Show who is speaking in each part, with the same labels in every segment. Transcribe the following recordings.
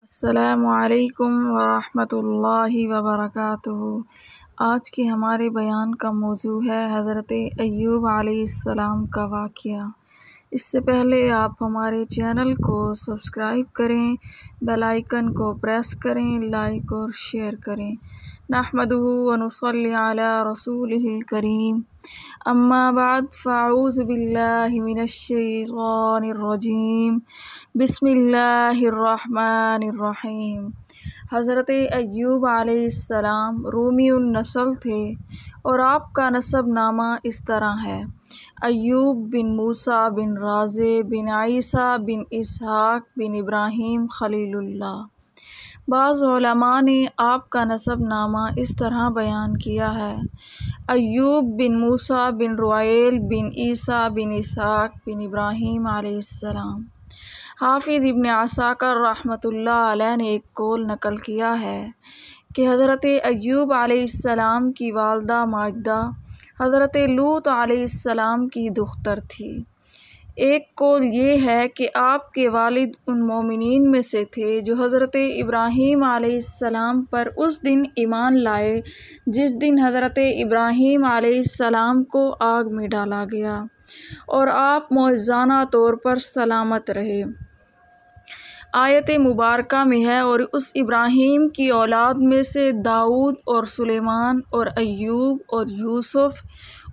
Speaker 1: السلام علیکم ورحمۃ اللہ وبرکاتہ۔ آج کے ہمارے بیان کا موضوع ہے حضرت ایوب علیہ السلام کا واقعہ۔ اس سے پہلے آپ ہمارے چینل کو سبسکرائب کریں، بیل آئیکن کو پریس کریں، لائک اور شیئر کریں۔ نحمدہ ونصلی علی رسولہ الکریم، اما بعد فاعوذ باللہ من الشیطان الرجیم، بسم اللہ الرحمن الرحیم۔ حضرت ایوب علیہ السلام رومی النسل تھے اور آپ کا نسب نامہ اس طرح ہے: ایوب بن موسیٰ بن رازع بن عیسیٰ بن اسحاق بن ابراہیم خلیل اللہ۔ بعض علماء نے آپ کا نسب نامہ اس طرح بیان کیا ہے: ایوب بن موسیٰ بن رویل بن عیسیٰ بن اسحاق بن ابراہیم علیہ السلام۔ حافظ ابن عساکر رحمۃ اللہ علیہ نے ایک قول نقل کیا ہے کہ حضرت ایوب علیہ السلام کی والدہ ماجدہ حضرت لوط علیہ السلام کی دختر تھی۔ ایک قول یہ ہے کہ آپ کے والد ان مومنین میں سے تھے جو حضرت ابراہیم علیہ السلام پر اس دن ایمان لائے جس دن حضرت ابراہیم علیہ السلام کو آگ میں ڈالا گیا اور آپ معجزانہ طور پر سلامت رہے۔ آیت مبارکہ میں ہے: اور اس ابراہیم کی اولاد میں سے داؤد اور سلیمان اور ایوب اور یوسف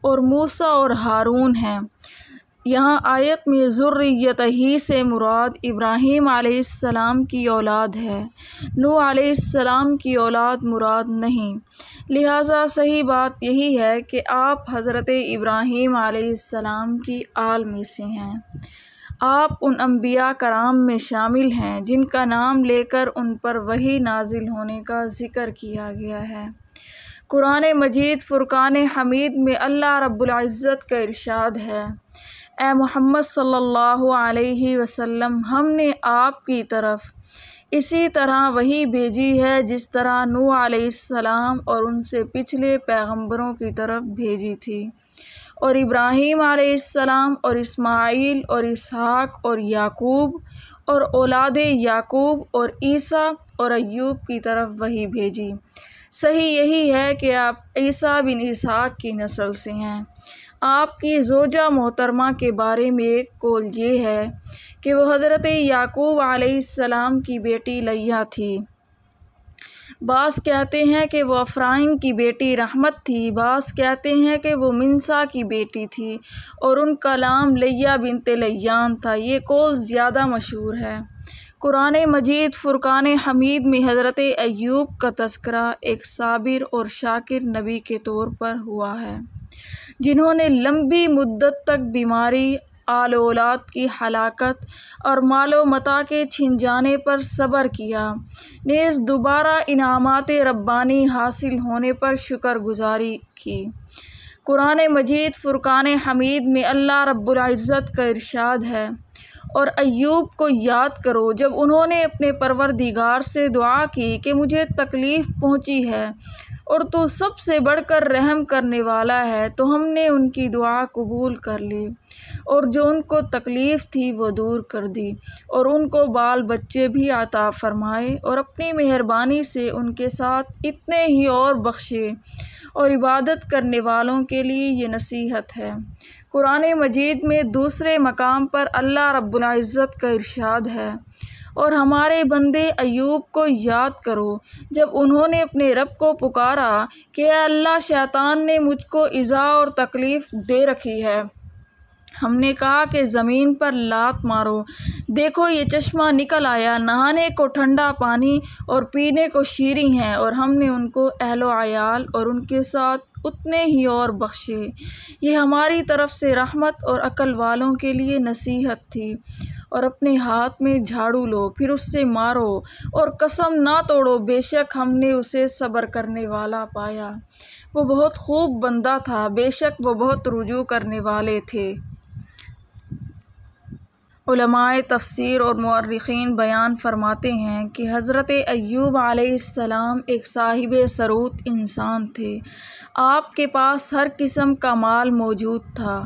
Speaker 1: اور موسیٰ اور ہارون ہیں۔ یہاں آیت میں ذریتہ سے مراد ابراہیم علیہ السلام کی اولاد ہے، نوح علیہ السلام کی اولاد مراد نہیں۔ لہٰذا صحیح بات یہی ہے کہ آپ حضرت ابراہیم علیہ السلام کی آل میں سے ہیں۔ آپ ان انبیاء کرام میں شامل ہیں جن کا نام لے کر ان پر وحی نازل ہونے کا ذکر کیا گیا ہے۔ قرآن مجید فرقان حمید میں اللہ رب العزت کا ارشاد ہے: اے محمد صلی اللہ علیہ وسلم، ہم نے آپ کی طرف اسی طرح وحی بھیجی ہے جس طرح نوح علیہ السلام اور ان سے پچھلے پیغمبروں کی طرف بھیجی تھی، اور ابراہیم علیہ السلام اور اسماعیل اور اسحاق اور یعقوب اور اولاد یعقوب اور عیسیٰ اور ایوب کی طرف وحی بھیجی۔ صحیح یہی ہے کہ آپ عیسیٰ بن اسحاق کی نسل سے ہیں۔ آپ کی زوجہ محترمہ کے بارے میں ایک قول یہ ہے کہ وہ حضرت یعقوب علیہ السلام کی بیٹی لیہ تھی۔ بعض کہتے ہیں کہ وہ افرایم کی بیٹی رحمت تھی، بعض کہتے ہیں کہ وہ منسا کی بیٹی تھی اور ان کا نام لیہ بنت لیان تھا۔ یہ قول زیادہ مشہور ہے۔ قرآن مجید فرقان حمید میں حضرت ایوب کا تذکرہ ایک صابر اور شاکر نبی کے طور پر ہوا ہے جنہوں نے لمبی مدت تک بیماری، آل اولاد کی ہلاکت اور مال و متاع کے چھن جانے پر صبر کیا، نیز دوبارہ انعامات ربانی حاصل ہونے پر شکر گزاری کی۔ قرآن مجید فرقان حمید میں اللہ رب العزت کا ارشاد ہے: اور ایوب کو یاد کرو جب انہوں نے اپنے پروردگار سے دعا کی کہ مجھے تکلیف پہنچی ہے اور تو سب سے بڑھ کر رحم کرنے والا ہے، تو ہم نے ان کی دعا قبول کر لی اور جو ان کو تکلیف تھی وہ دور کر دی، اور ان کو بال بچے بھی عطا فرمائے اور اپنی مہربانی سے ان کے ساتھ اتنے ہی اور بخشے، اور عبادت کرنے والوں کے لیے یہ نصیحت ہے۔ قرآن مجید میں دوسرے مقام پر اللہ رب العزت کا ارشاد ہے: اور ہمارے بندے ایوب کو یاد کرو جب انہوں نے اپنے رب کو پکارا کہ اے اللہ، شیطان نے مجھ کو ایذا اور تکلیف دے رکھی ہے۔ ہم نے کہا کہ زمین پر لات مارو، دیکھو یہ چشمہ نکل آیا، نہانے کو ٹھنڈا پانی اور پینے کو شیریں ہے، اور ہم نے ان کو اہل و عیال اور ان کے ساتھ اتنے ہی اور بخشے۔ یہ ہماری طرف سے رحمت اور عقل والوں کے لیے نصیحت تھی۔ اور اپنے ہاتھ میں جھاڑو لو، پھر اس سے مارو، اور قسم نہ توڑو، بے شک ہم نے اسے صبر کرنے والا پایا، وہ بہت خوب بندہ تھا، بے شک وہ بہت رجوع کرنے والے تھے۔ علماء تفسیر اور مورخین بیان فرماتے ہیں کہ حضرت ایوب علیہ السلام ایک صاحب ثروت انسان تھے۔ آپ کے پاس ہر قسم کا مال موجود تھا،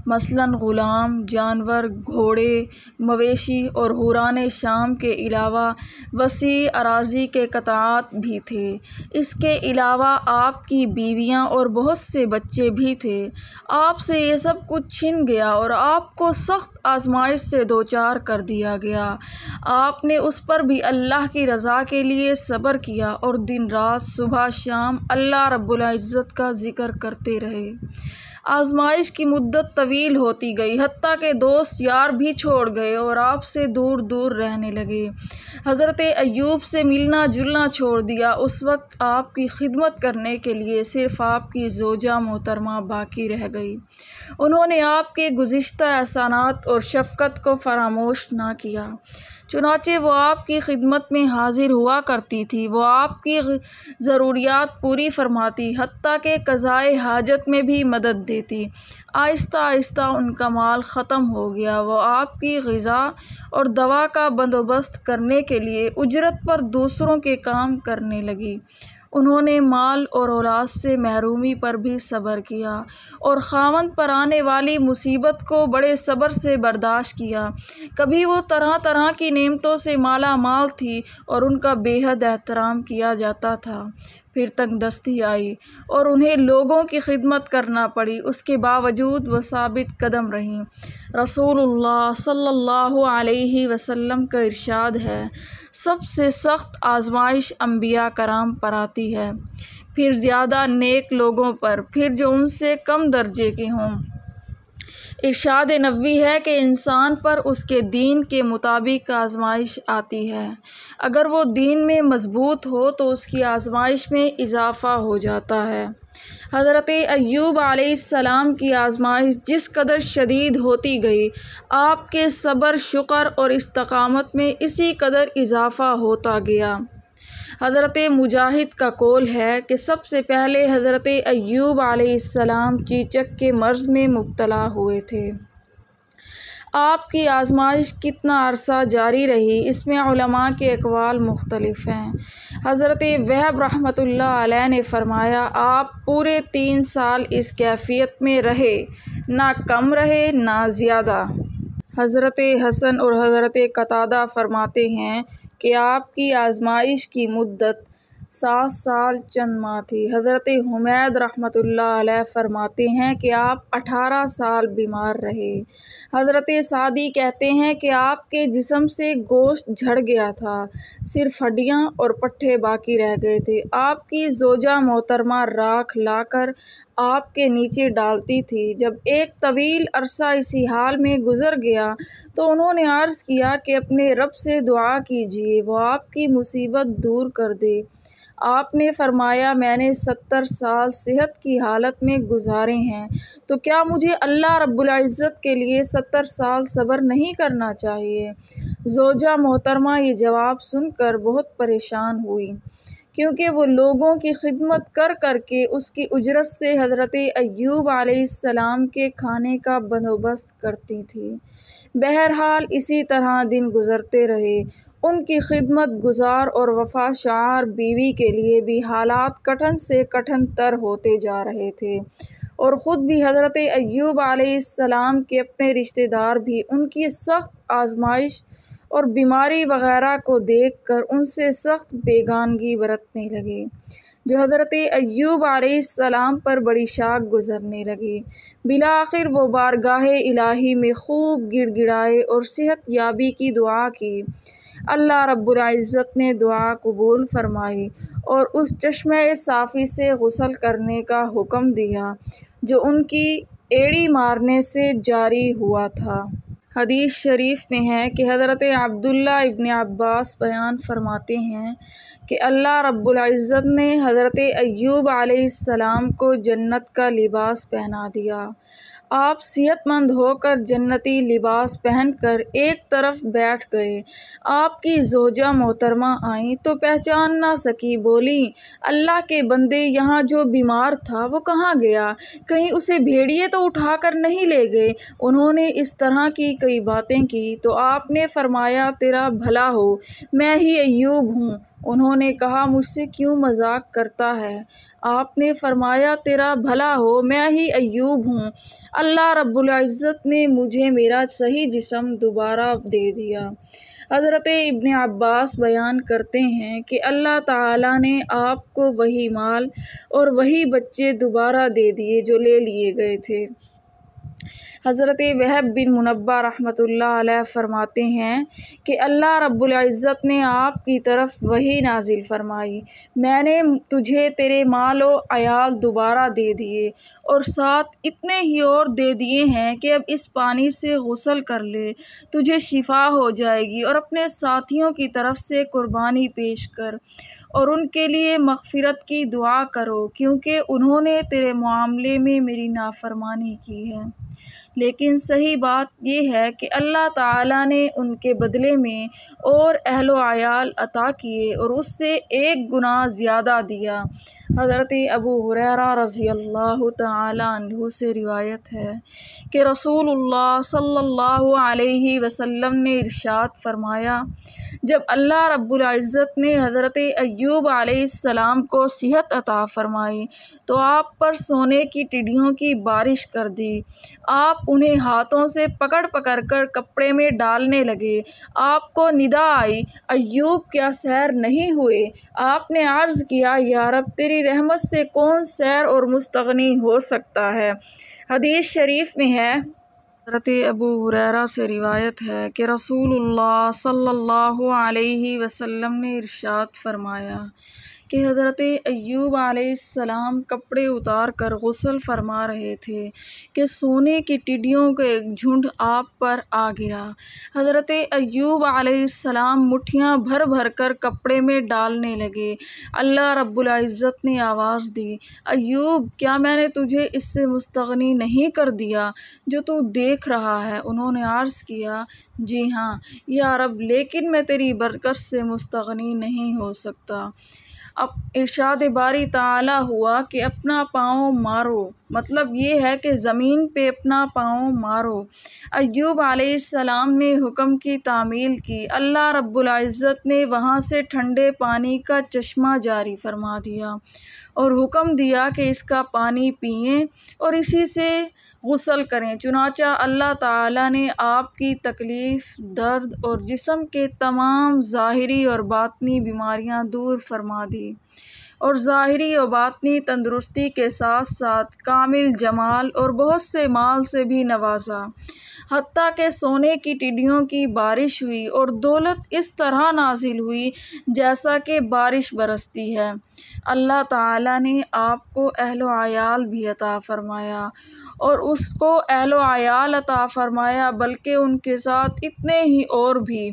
Speaker 1: مثلاً غلام، جانور، گھوڑے، مویشی اور حوران شام کے علاوہ وسیع اراضی کے قطعات بھی تھے۔ اس کے علاوہ آپ کی بیویاں اور بہت سے بچے بھی تھے۔ آپ سے یہ سب کچھ چھن گیا اور آپ کو سخت آزمائش سے دوچار کر دیا گیا۔ آپ نے اس پر بھی اللہ کی رضا کے لیے صبر کیا اور دن رات صبح شام اللہ رب العزت کا ذکر کرتے رہے۔ آزمائش کی مدت طویل ہوتی گئی، حتیٰ کہ دوست یار بھی چھوڑ گئے اور آپ سے دور دور رہنے لگے۔ حضرت ایوب سے ملنا جلنا چھوڑ دیا۔ اس وقت آپ کی خدمت کرنے کے لیے صرف آپ کی زوجہ محترمہ باقی رہ گئی۔ انہوں نے آپ کے گزشتہ احسانات اور شفقت کو فراموش نہ کیا، چنانچہ وہ آپ کی خدمت میں حاضر ہوا کرتی تھی۔ وہ آپ کی ضروریات پوری فرماتی، حتیٰ کہ قضائے حاجت میں بھی مدد دیتی۔ آہستہ آہستہ ان کا مال ختم ہو گیا۔ وہ آپ کی غذا اور دوا کا بندوبست کرنے کے لیے اجرت پر دوسروں کے کام کرنے لگی۔ انہوں نے مال اور اولاد سے محرومی پر بھی صبر کیا اور خاوند پر آنے والی مصیبت کو بڑے صبر سے برداشت کیا۔ کبھی وہ طرح طرح کی نعمتوں سے مالا مال تھی اور ان کا بے حد احترام کیا جاتا تھا۔ پھر تنگ دستی آئی اور انہیں لوگوں کی خدمت کرنا پڑی، اس کے باوجود وہ ثابت قدم رہیں۔ رسول اللہ صلی اللہ علیہ وسلم کا ارشاد ہے، سب سے سخت آزمائش انبیاء کرام پر آتی ہے، پھر زیادہ نیک لوگوں پر، پھر جو ان سے کم درجے کے ہوں۔ ارشاد نبوی ہے کہ انسان پر اس کے دین کے مطابق آزمائش آتی ہے۔ اگر وہ دین میں مضبوط ہو تو اس کی آزمائش میں اضافہ ہو جاتا ہے۔ حضرت ایوب علیہ السلام کی آزمائش جس قدر شدید ہوتی گئی، آپ کے صبر، شکر اور استقامت میں اسی قدر اضافہ ہوتا گیا۔ حضرت مجاہد کا قول ہے کہ سب سے پہلے حضرت ایوب علیہ السلام چیچک کے مرض میں مبتلا ہوئے تھے۔ آپ کی آزمائش کتنا عرصہ جاری رہی، اس میں علماء کے اقوال مختلف ہیں۔ حضرت وہب رحمۃ اللہ علیہ نے فرمایا، آپ پورے 3 سال اس کیفیت میں رہے، نہ کم رہے نہ زیادہ۔ حضرت حسن اور حضرت قتادہ فرماتے ہیں کہ آپ کی آزمائش کی مدت 7 سال چند ماہ تھی۔ حضرت حمید رحمۃ اللہ علیہ فرماتے ہیں کہ آپ 18 سال بیمار رہے۔ حضرت سعدی کہتے ہیں کہ آپ کے جسم سے گوشت جھڑ گیا تھا، صرف ہڈیاں اور پٹھے باقی رہ گئے تھے۔ آپ کی زوجہ محترمہ راکھ لا کر آپ کے نیچے ڈالتی تھی۔ جب ایک طویل عرصہ اسی حال میں گزر گیا تو انہوں نے عرض کیا کہ اپنے رب سے دعا کیجیے، وہ آپ کی مصیبت دور کر دے۔ آپ نے فرمایا، میں نے 70 سال صحت کی حالت میں گزارے ہیں، تو کیا مجھے اللہ رب العزت کے لیے 70 سال صبر نہیں کرنا چاہیے؟ زوجہ محترمہ یہ جواب سن کر بہت پریشان ہوئی، کیونکہ وہ لوگوں کی خدمت کر کر کے اس کی اجرت سے حضرت ایوب علیہ السلام کے کھانے کا بندوبست کرتی تھی۔ بہرحال اسی طرح دن گزرتے رہے۔ ان کی خدمت گزار اور وفا شعار بیوی کے لیے بھی حالات کٹھن سے کٹھن تر ہوتے جا رہے تھے، اور خود بھی حضرت ایوب علیہ السلام کے اپنے رشتہ دار بھی ان کی سخت آزمائش اور بیماری وغیرہ کو دیکھ کر ان سے سخت بیگانگی برتنے لگے، جو حضرت ایوب علیہ السلام پر بڑی شاک گزرنے لگی۔ بالآخر وہ بارگاہ الہی میں خوب گڑ گڑائے اور صحت یابی کی دعا کی۔ اللہ رب العزت نے دعا قبول فرمائی اور اس چشمہ صافی سے غسل کرنے کا حکم دیا جو ان کی ایڑی مارنے سے جاری ہوا تھا۔ حدیث شریف میں ہے کہ حضرت عبداللہ ابن عباس بیان فرماتے ہیں کہ اللہ رب العزت نے حضرت ایوب علیہ السلام کو جنت کا لباس پہنا دیا۔ آپ صحت مند ہو کر جنتی لباس پہن کر ایک طرف بیٹھ گئے۔ آپ کی زوجہ محترمہ آئیں تو پہچان نہ سکی، بولی، اللہ کے بندے، یہاں جو بیمار تھا وہ کہاں گیا؟ کہیں اسے بھیڑیے تو اٹھا کر نہیں لے گئے؟ انہوں نے اس طرح کی کئی باتیں کی تو آپ نے فرمایا، تیرا بھلا ہو، میں ہی ایوب ہوں۔ انہوں نے کہا مجھ سے کیوں مذاق کرتا ہے؟ آپ نے فرمایا تیرا بھلا ہو، میں ہی ایوب ہوں، اللہ رب العزت نے مجھے میرا صحیح جسم دوبارہ دے دیا۔ حضرت ابن عباس بیان کرتے ہیں کہ اللہ تعالیٰ نے آپ کو وہی مال اور وہی بچے دوبارہ دے دیے جو لے لیے گئے تھے۔ حضرت وہب بن منبہ رحمۃ اللہ علیہ فرماتے ہیں کہ اللہ رب العزت نے آپ کی طرف وحی نازل فرمائی، میں نے تجھے تیرے مال و عیال دوبارہ دے دیے اور ساتھ اتنے ہی اور دے دیے ہیں کہ اب اس پانی سے غسل کر لے، تجھے شفا ہو جائے گی، اور اپنے ساتھیوں کی طرف سے قربانی پیش کر اور ان کے لیے مغفرت کی دعا کرو، کیونکہ انہوں نے تیرے معاملے میں میری نافرمانی کی ہے۔ لیکن صحیح بات یہ ہے کہ اللہ تعالیٰ نے ان کے بدلے میں اور اہل و عیال عطا کیے اور اس سے 1 گنا زیادہ دیا۔ حضرت ابو ہریرہ رضی اللہ تعالیٰ عنہ سے روایت ہے کہ رسول اللہ صلی اللہ علیہ وسلم نے ارشاد فرمایا، جب اللہ رب العزت نے حضرت ایوب علیہ السلام کو صحت عطا فرمائی تو آپ پر سونے کی ٹڈیوں کی بارش کر دی، آپ انہیں ہاتھوں سے پکڑ پکڑ کر کپڑے میں ڈالنے لگے، آپ کو ندا آئی ایوب کیا سیر نہیں ہوئے؟ آپ نے عرض کیا یا رب تیری رحمت سے کون سیر اور مستغنی ہو سکتا ہے؟ حدیث شریف میں ہے، حضرت ابو ہریرہ سے روایت ہے کہ رسول اللہ صلی اللہ علیہ وسلم نے ارشاد فرمایا کہ حضرت ایوب علیہ السلام کپڑے اتار کر غسل فرما رہے تھے کہ سونے کی ٹڈیوں کا ایک جھنڈ آپ پر آ گرا۔ حضرت ایوب علیہ السلام مٹھیاں بھر بھر کر کپڑے میں ڈالنے لگے۔ اللہ رب العزت نے آواز دی، ایوب کیا میں نے تجھے اس سے مستغنی نہیں کر دیا جو تو دیکھ رہا ہے؟ انہوں نے عرض کیا، جی ہاں یا رب، لیکن میں تیری برکت سے مستغنی نہیں ہو سکتا۔ اب ارشاد باری تعالیٰ ہوا کہ اپنا پاؤں مارو، مطلب یہ ہے کہ زمین پہ اپنا پاؤں مارو۔ ایوب علیہ السلام نے حکم کی تعمیل کی، اللہ رب العزت نے وہاں سے ٹھنڈے پانی کا چشمہ جاری فرما دیا اور حکم دیا کہ اس کا پانی پئیں اور اسی سے غسل کریں۔ چنانچہ اللہ تعالیٰ نے آپ کی تکلیف، درد اور جسم کے تمام ظاہری اور باطنی بیماریاں دور فرما دی اور ظاہری و باطنی تندرستی کے ساتھ ساتھ کامل جمال اور بہت سے مال سے بھی نوازا، حتیٰ کہ سونے کی ٹڈیوں کی بارش ہوئی اور دولت اس طرح نازل ہوئی جیسا کہ بارش برستی ہے۔ اللہ تعالیٰ نے آپ کو اہل و عیال بھی عطا فرمایا اور اس کو اہل و عیال عطا فرمایا بلکہ ان کے ساتھ اتنے ہی اور بھی،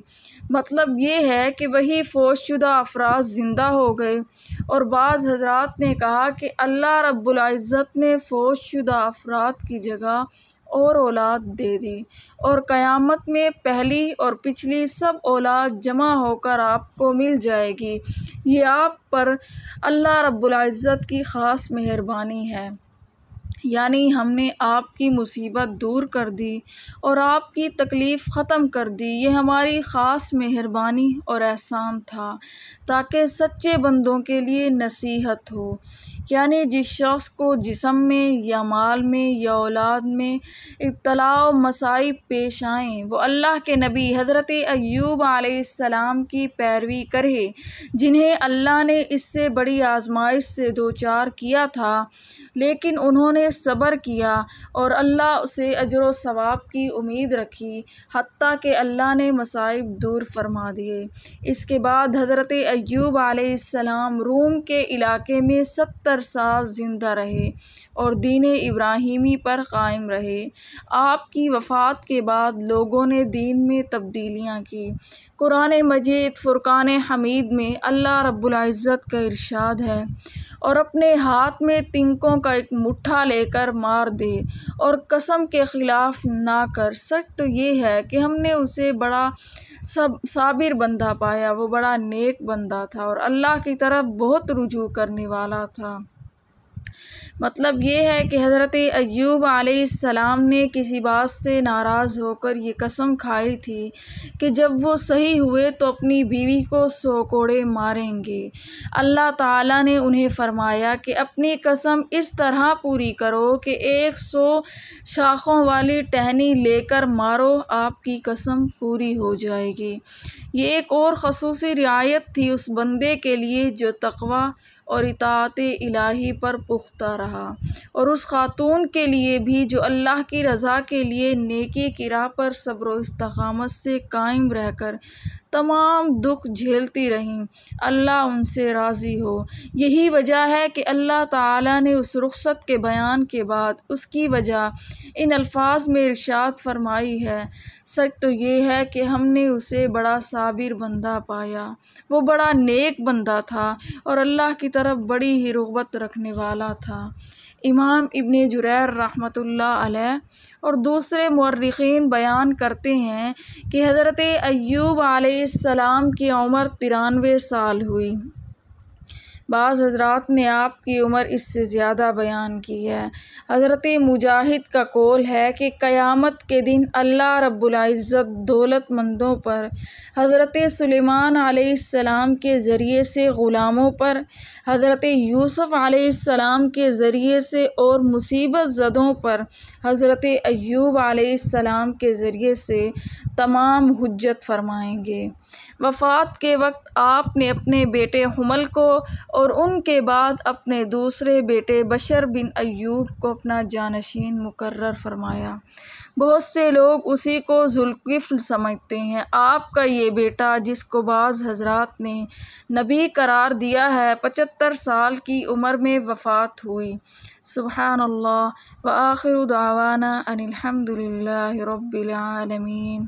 Speaker 1: مطلب یہ ہے کہ وہی فوت شدہ افراد زندہ ہو گئے۔ اور بعض حضرات نے کہا کہ اللہ رب العزت نے فوت شدہ افراد کی جگہ اور اولاد دے دی اور قیامت میں پہلی اور پچھلی سب اولاد جمع ہو کر آپ کو مل جائے گی۔ یہ آپ پر اللہ رب العزت کی خاص مہربانی ہے، یعنی ہم نے آپ کی مصیبت دور کر دی اور آپ کی تکلیف ختم کر دی، یہ ہماری خاص مہربانی اور احسان تھا تاکہ سچے بندوں کے لیے نصیحت ہو، یعنی جس شخص کو جسم میں یا مال میں یا اولاد میں ابتلا و مصائب پیش آئیں وہ اللہ کے نبی حضرت ایوب علیہ السلام کی پیروی کرے، جنہیں اللہ نے اس سے بڑی آزمائش سے دوچار کیا تھا لیکن انہوں نے صبر کیا اور اللہ سے اجر و ثواب کی امید رکھی، حتیٰ کہ اللہ نے مصائب دور فرما دیے۔ اس کے بعد حضرت ایوب علیہ السلام روم کے علاقے میں 70 سال زندہ رہے اور دین ابراہیمی پر قائم رہے۔ آپ کی وفات کے بعد لوگوں نے دین میں تبدیلیاں کی۔ قرآن مجید فرقان حمید میں اللہ رب العزت کا ارشاد ہے، اور اپنے ہاتھ میں تنکوں کا ایک مٹھا لے کر مار دے اور قسم کے خلاف نہ کر، سچ تو یہ ہے کہ ہم نے اسے بڑا صابر بندہ پایا، وہ بڑا نیک بندہ تھا اور اللہ کی طرف بہت رجوع کرنے والا تھا۔ مطلب یہ ہے کہ حضرت ایوب علیہ السلام نے کسی بات سے ناراض ہو کر یہ قسم کھائی تھی کہ جب وہ صحیح ہوئے تو اپنی بیوی کو 100 کوڑے ماریں گے۔ اللہ تعالیٰ نے انہیں فرمایا کہ اپنی قسم اس طرح پوری کرو کہ 100 شاخوں والی ٹہنی لے کر مارو، آپ کی قسم پوری ہو جائے گی۔ یہ ایک اور خصوصی رعایت تھی اس بندے کے لیے جو تقویٰ اور اطاعت الہی پر پختہ رہا، اور اس خاتون کے لیے بھی جو اللہ کی رضا کے لیے نیکی کی راہ پر صبر و استقامت سے قائم رہ کر تمام دکھ جھیلتی رہیں، اللہ ان سے راضی ہو۔ یہی وجہ ہے کہ اللہ تعالیٰ نے اس رخصت کے بیان کے بعد اس کی وجہ ان الفاظ میں ارشاد فرمائی ہے: سچ تو یہ ہے کہ ہم نے اسے بڑا صابر بندہ پایا، وہ بڑا نیک بندہ تھا اور اللہ کی طرف بڑی ہی رغبت رکھنے والا تھا۔ امام ابن جریر رحمۃ اللہ علیہ اور دوسرے مورخین بیان کرتے ہیں کہ حضرت ایوب علیہ السلام کی عمر 93 سال ہوئی۔ بعض حضرات نے آپ کی عمر اس سے زیادہ بیان کی ہے۔ حضرت مجاہد کا قول ہے کہ قیامت کے دن اللہ رب العزت دولت مندوں پر، حضرت سلیمان علیہ السلام کے ذریعے سے غلاموں پر، حضرت یوسف علیہ السلام کے ذریعے سے اور مصیبت زدوں پر حضرت ایوب علیہ السلام کے ذریعے سے تمام حجت فرمائیں گے۔ وفات کے وقت آپ نے اپنے بیٹے حمل کو اور ان کے بعد اپنے دوسرے بیٹے بشر بن ایوب کو اپنا جانشین مقرر فرمایا۔ بہت سے لوگ اسی کو ذوالکفل سمجھتے ہیں۔ آپ کا یہ بیٹا جس کو بعض حضرات نے نبی قرار دیا ہے 75 سال کی عمر میں وفات ہوئی۔ سبحان اللہ وآخر دعوانا ان الحمد للہ رب العالمین۔